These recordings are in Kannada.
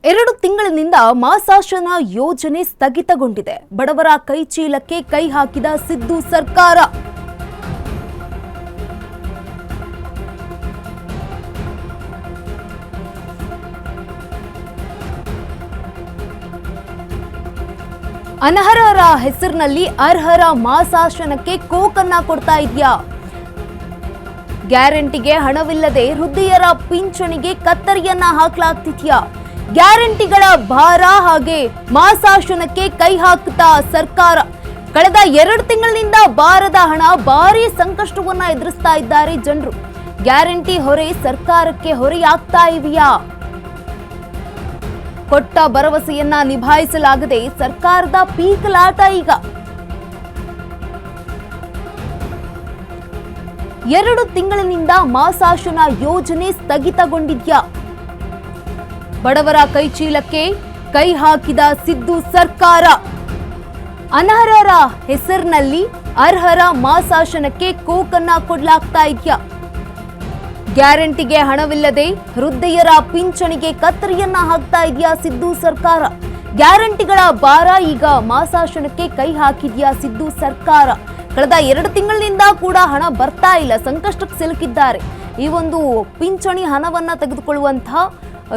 2 ತಿಂಗಳಿನಿಂದ ಮಾಸಾಶನ ಯೋಜನೆ ಸ್ಥಗಿತಗೊಂಡಿದೆ. ಬಡವರ ಕೈಚೀಲಕ್ಕೆ ಕೈ ಹಾಕಿದ ಸಿದ್ದು ಸರ್ಕಾರ. ಅನರ್ಹರ ಹೆಸರಿನಲ್ಲಿ ಅರ್ಹರ ಮಾಸಾಶನಕ್ಕೆ ಕೋಕನ್ನ ಕೊಡ್ತಾ ಇದೆಯಾ? ಗ್ಯಾರಂಟಿಗೆ ಹಣವಿಲ್ಲದೆ ವೃದ್ಧಿಯರ ಪಿಂಚಣಿಗೆ ಕತ್ತರಿಯನ್ನ ಹಾಕಲಾಗ್ತಿದ್ಯಾ? ಗ್ಯಾರಂಟಿಗಳ ಭಾರ ಹಾಗೆ ಮಾಸಾಶನಕ್ಕೆ ಕೈ ಹಾಕುತ್ತಾ ಸರ್ಕಾರ. ಕಳೆದ 2 ತಿಂಗಳಿನಿಂದ ಬಾರದ ಹಣ ಭಾರಿ ಸಂಕಷ್ಟವನ್ನ ಎದುರಿಸ್ತಾ ಇದ್ದಾರೆ ಜನರು. ಗ್ಯಾರಂಟಿ ಹೊರೆ ಸರ್ಕಾರಕ್ಕೆ ಹೊರೆಯಾಗ್ತಾ ಇವೆಯಾ? ಕೊಟ್ಟ ಭರವಸೆಯನ್ನ ನಿಭಾಯಿಸಲಾಗದೆ ಸರ್ಕಾರದ ಪೀಕಲಾಟ ಈಗ. 2 ತಿಂಗಳಿನಿಂದ ಮಾಸಾಶನ ಯೋಜನೆ ಸ್ಥಗಿತಗೊಂಡಿದ್ಯಾ? ಬಡವರ ಕೈಚೀಲಕ್ಕೆ ಕೈ ಹಾಕಿದ ಸಿದ್ದು ಸರ್ಕಾರ. ಅನರ್ಹರ ಹೆಸರಿನಲ್ಲಿ ಅರ್ಹರ ಮಾಸಾಶನಕ್ಕೆ ಕೋಕನ್ನ ಕೊಡಲಾಗ್ತಾ ಇದೆಯಾ? ಗ್ಯಾರಂಟಿಗೆ ಹಣವಿಲ್ಲದೆ ವೃದ್ಧಿಯರ ಪಿಂಚಣಿಗೆ ಕತ್ತರಿಯನ್ನ ಹಾಕ್ತಾ ಇದೆಯಾ ಸಿದ್ದು ಸರ್ಕಾರ? ಗ್ಯಾರಂಟಿಗಳ ಭಾರ ಈಗ ಮಾಸಾಶನಕ್ಕೆ ಕೈ ಹಾಕಿದ್ಯಾ ಸಿದ್ದು ಸರ್ಕಾರ? ಕಳೆದ 2 ತಿಂಗಳಿನಿಂದ ಕೂಡ ಹಣ ಬರ್ತಾ ಇಲ್ಲ, ಸಂಕಷ್ಟಕ್ಕೆ ಸಿಲುಕಿದ್ದಾರೆ. ಈ ಒಂದು ಪಿಂಚಣಿ ಹಣವನ್ನ ತೆಗೆದುಕೊಳ್ಳುವಂತಹ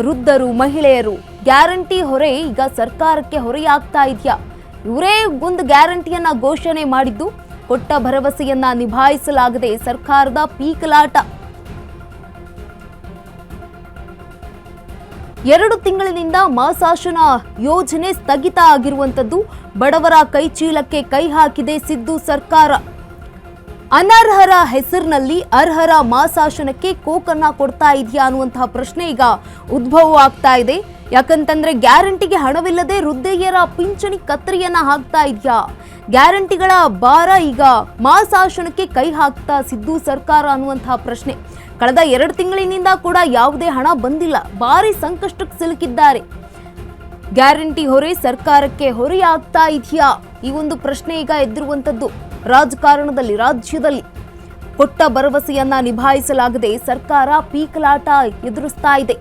ವೃದ್ಧರು, ಮಹಿಳೆಯರು. ಗ್ಯಾರಂಟಿ ಹೊರೆ ಈಗ ಸರ್ಕಾರಕ್ಕೆ ಹೊರೆಯಾಗ್ತಾ ಇದೆಯಾ? ಇವರೇ ಒಂದು ಗ್ಯಾರಂಟಿಯನ್ನ ಘೋಷಣೆ ಮಾಡಿದ್ದು, ಕೊಟ್ಟ ಭರವಸೆಯನ್ನ ನಿಭಾಯಿಸಲಾಗದೆ ಸರ್ಕಾರದ ಪೀಕಲಾಟ. 2 ತಿಂಗಳಿನಿಂದ ಮಾಸಾಶನ ಯೋಜನೆ ಸ್ಥಗಿತ ಆಗಿರುವಂತದ್ದು. ಬಡವರ ಕೈಚೀಲಕ್ಕೆ ಕೈ ಹಾಕಿದೆ ಸಿದ್ದು ಸರ್ಕಾರ. ಅನರ್ಹರ ಹೆಸರಿನಲ್ಲಿ ಅರ್ಹರ ಮಾಸಾಶನಕ್ಕೆ ಕೋಕನ್ನ ಕೊಡ್ತಾ ಇದೆಯಾ ಅನ್ನುವಂತಹ ಪ್ರಶ್ನೆ ಈಗ ಉದ್ಭವ ಆಗ್ತಾ ಇದೆ. ಯಾಕಂತಂದ್ರೆ ಗ್ಯಾರಂಟಿಗೆ ಹಣವಿಲ್ಲದೆ ವೃದ್ಧೆಯರ ಪಿಂಚಣಿ ಕತ್ತರಿಯನ್ನ ಹಾಕ್ತಾ ಇದೆಯಾ? ಗ್ಯಾರಂಟಿಗಳ ಭಾರ ಈಗ ಮಾಸಾಶನಕ್ಕೆ ಕೈ ಹಾಕ್ತಾ ಸಿದ್ದು ಸರ್ಕಾರ ಅನ್ನುವಂತಹ ಪ್ರಶ್ನೆ. ಕಳೆದ 2 ತಿಂಗಳಿನಿಂದ ಕೂಡ ಯಾವುದೇ ಹಣ ಬಂದಿಲ್ಲ, ಭಾರಿ ಸಂಕಷ್ಟಕ್ಕೆ ಸಿಲುಕಿದ್ದಾರೆ. ಗ್ಯಾರಂಟಿ ಹೊರೆ ಸರ್ಕಾರಕ್ಕೆ ಹೊರೆಯಾಗ್ತಾ ಇದೆಯಾ? ಈ ಒಂದು ಪ್ರಶ್ನೆ ಈಗ ಎದ್ದಿರುವಂತದ್ದು. ರಾಜಕಾರಣದಲ್ಲಿ, ರಾಜ್ಯದಲ್ಲಿ ಕೊಟ್ಟ ಭರವಸೆಯನ್ನ ನಿಭಾಯಿಸಲಾಗದೆ ಸರ್ಕಾರ ಪೀಕಲಾಟ ಎದುರಿಸ್ತಾ ಇದೆ.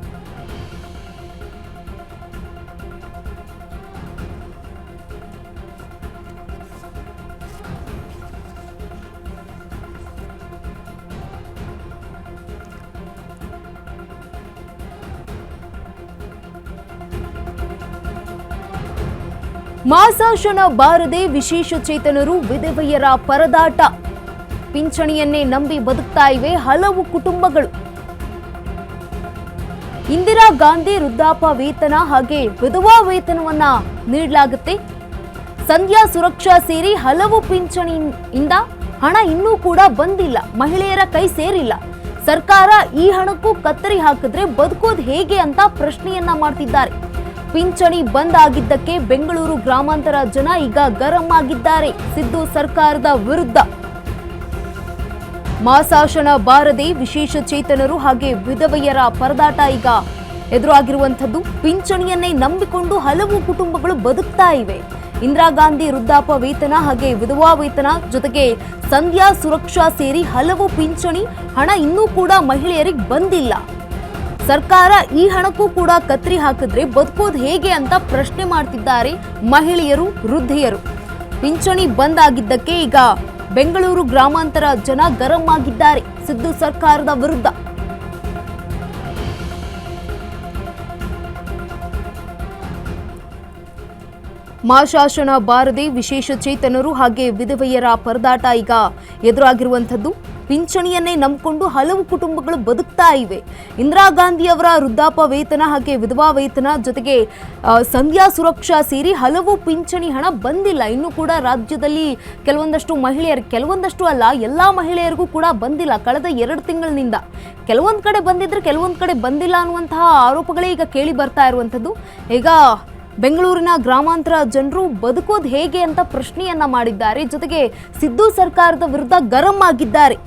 ಮಾಸಾಶನ ಬಾರದೆ ವಿಶೇಷ ಚೇತನರು, ವಿಧವೆಯರ ಪರದಾಟ. ಪಿಂಚಣಿಯನ್ನೇ ನಂಬಿ ಬದುಕ್ತಾ ಇವೆ ಹಲವು ಕುಟುಂಬಗಳು. ಇಂದಿರಾ ಗಾಂಧಿ ವೃದ್ಧಾಪ್ಯ ವೇತನ ಹಾಗೆ ವಿಧವಾ ವೇತನವನ್ನ ನೀಡಲಾಗುತ್ತೆ. ಸಂಧ್ಯಾ ಸುರಕ್ಷಾ ಸೇರಿ ಹಲವು ಪಿಂಚಣಿಯಿಂದ ಹಣ ಇನ್ನೂ ಕೂಡ ಬಂದಿಲ್ಲ, ಮಹಿಳೆಯರ ಕೈ ಸೇರಿಲ್ಲ. ಸರ್ಕಾರ ಈ ಹಣಕ್ಕೂ ಕತ್ತರಿ ಹಾಕಿದ್ರೆ ಬದುಕೋದು ಹೇಗೆ ಅಂತ ಪ್ರಶ್ನೆಯನ್ನ ಮಾಡ್ತಿದ್ದಾರೆ. ಪಿಂಚಣಿ ಬಂದ್ ಆಗಿದ್ದಕ್ಕೆ ಬೆಂಗಳೂರು ಗ್ರಾಮಾಂತರ ಜನ ಈಗ ಗರಂ ಆಗಿದ್ದಾರೆ ಸಿದ್ದು ಸರ್ಕಾರದ ವಿರುದ್ಧ. ಮಾಸಾಶನ ಬಾರದೆ ವಿಶೇಷ ಚೇತನರು ಹಾಗೆ ವಿಧವೆಯರ ಪರದಾಟ ಈಗ ಎದುರಾಗಿರುವಂಥದ್ದು. ಪಿಂಚಣಿಯನ್ನೇ ನಂಬಿಕೊಂಡು ಹಲವು ಕುಟುಂಬಗಳು ಬದುಕ್ತಾ ಇವೆ. ಇಂದಿರಾ ಗಾಂಧಿ ವೃದ್ಧಾಪ್ಯ ವೇತನ ಹಾಗೆ ವಿಧವಾ ವೇತನ ಜೊತೆಗೆ ಸಂಧ್ಯಾ ಸುರಕ್ಷಾ ಸೇರಿ ಹಲವು ಪಿಂಚಣಿ ಹಣ ಇನ್ನೂ ಕೂಡ ಮಹಿಳೆಯರಿಗೆ ಬಂದಿಲ್ಲ. ಸರ್ಕಾರ ಈ ಹಣಕ್ಕೂ ಕೂಡ ಕತ್ತರಿ ಹಾಕಿದ್ರೆ ಬದುಕೋದು ಹೇಗೆ ಅಂತ ಪ್ರಶ್ನೆ ಮಾಡ್ತಿದ್ದಾರೆ ಮಹಿಳೆಯರು, ವೃದ್ಧೆಯರು. ಪಿಂಚಣಿ ಬಂದ್ ಆಗಿದ್ದಕ್ಕೆ ಈಗ ಬೆಂಗಳೂರು ಗ್ರಾಮಾಂತರ ಜನ ಗರಂ ಆಗಿದ್ದಾರೆ ಸಿದ್ದು ಸರ್ಕಾರದ ವಿರುದ್ಧ. ಮಾಸಾಶನ ಬಾರದೆ ವಿಶೇಷ ಚೇತನರು ಹಾಗೆ ವಿಧವೆಯರ ಪರದಾಟ ಈಗ ಎದುರಾಗಿರುವಂಥದ್ದು. ಪಿಂಚಣಿಯನ್ನೇ ನಂಬಿಕೊಂಡು ಹಲವು ಕುಟುಂಬಗಳು ಬದುಕ್ತಾ ಇವೆ. ಇಂದಿರಾ ಗಾಂಧಿ ಅವರ ವೃದ್ಧಾಪ್ಯ ವೇತನ ಹಾಗೆ ವಿಧವಾ ವೇತನ ಜೊತೆಗೆ ಸಂಧ್ಯಾ ಸುರಕ್ಷಾ ಸೇರಿ ಹಲವು ಪಿಂಚಣಿ ಹಣ ಬಂದಿಲ್ಲ. ಇನ್ನು ಕೂಡ ರಾಜ್ಯದಲ್ಲಿ ಕೆಲವೊಂದಷ್ಟು ಮಹಿಳೆಯರು, ಕೆಲವೊಂದಷ್ಟು ಅಲ್ಲ ಎಲ್ಲಾ ಮಹಿಳೆಯರಿಗೂ ಕೂಡ ಬಂದಿಲ್ಲ ಕಳೆದ 2 ತಿಂಗಳಿನಿಂದ. ಕೆಲವೊಂದು ಕಡೆ ಬಂದಿದ್ರೆ ಕೆಲವೊಂದು ಕಡೆ ಬಂದಿಲ್ಲ ಅನ್ನುವಂತಹ ಆರೋಪಗಳೇ ಈಗ ಕೇಳಿ ಬರ್ತಾ ಇರುವಂಥದ್ದು. ಈಗ ಬೆಂಗಳೂರಿನ ಗ್ರಾಮಾಂತರ ಜನರು ಬದುಕೋದು ಹೇಗೆ ಅಂತ ಪ್ರಶ್ನೆಯನ್ನ ಮಾಡಿದ್ದಾರೆ. ಜೊತೆಗೆ ಸಿದ್ದು ಸರ್ಕಾರದ ವಿರುದ್ಧ ಗರಂ ಆಗಿದ್ದಾರೆ.